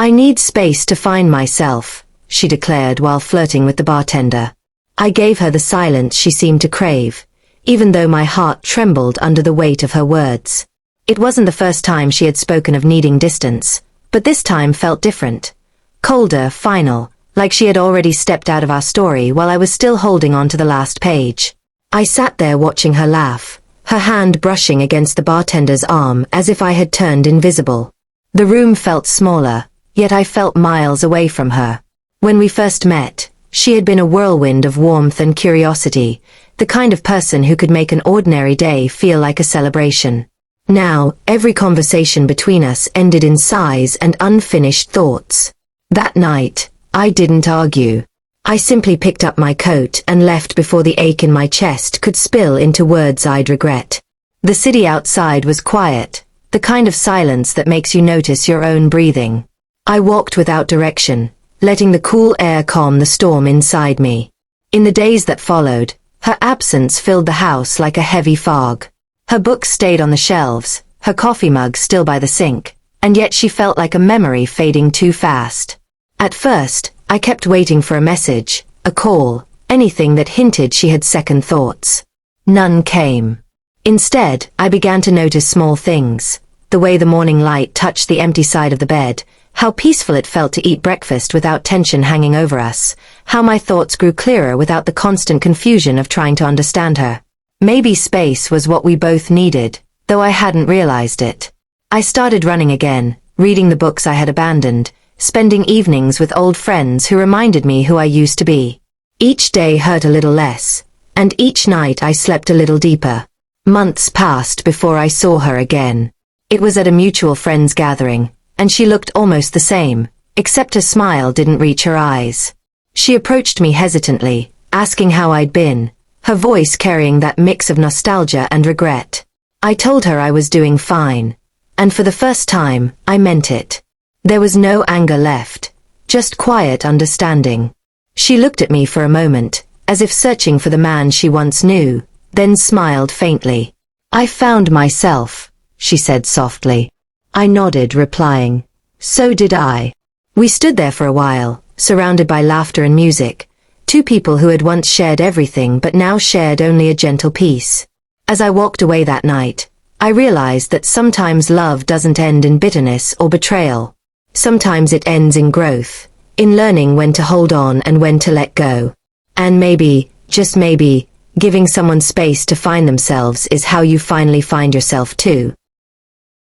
"I need space to find myself," she declared while flirting with the bartender. I gave her the silence she seemed to crave, even though my heart trembled under the weight of her words. It wasn't the first time she had spoken of needing distance, but this time felt different. Colder, final, like she had already stepped out of our story while I was still holding on to the last page. I sat there watching her laugh, her hand brushing against the bartender's arm as if I had turned invisible. The room felt smaller, yet I felt miles away from her. When we first met, she had been a whirlwind of warmth and curiosity, the kind of person who could make an ordinary day feel like a celebration. Now, every conversation between us ended in sighs and unfinished thoughts. That night, I didn't argue. I simply picked up my coat and left before the ache in my chest could spill into words I'd regret. The city outside was quiet, the kind of silence that makes you notice your own breathing. I walked without direction, letting the cool air calm the storm inside me. In the days that followed, her absence filled the house like a heavy fog. Her books stayed on the shelves, her coffee mug still by the sink, and yet she felt like a memory fading too fast. At first, I kept waiting for a message, a call, anything that hinted she had second thoughts. None came. Instead, I began to notice small things, the way the morning light touched the empty side of the bed, how peaceful it felt to eat breakfast without tension hanging over us, how my thoughts grew clearer without the constant confusion of trying to understand her. Maybe space was what we both needed, though I hadn't realized it. I started running again, reading the books I had abandoned, spending evenings with old friends who reminded me who I used to be. Each day hurt a little less, and each night I slept a little deeper. Months passed before I saw her again. It was at a mutual friends gathering, and she looked almost the same, except her smile didn't reach her eyes. She approached me hesitantly, asking how I'd been, her voice carrying that mix of nostalgia and regret. I told her I was doing fine, and for the first time, I meant it. There was no anger left, just quiet understanding. She looked at me for a moment, as if searching for the man she once knew, then smiled faintly. "I found myself," she said softly. I nodded, replying, "So did I." We stood there for a while, surrounded by laughter and music, two people who had once shared everything but now shared only a gentle peace. As I walked away that night, I realized that sometimes love doesn't end in bitterness or betrayal. Sometimes it ends in growth, in learning when to hold on and when to let go. And maybe, just maybe, giving someone space to find themselves is how you finally find yourself too.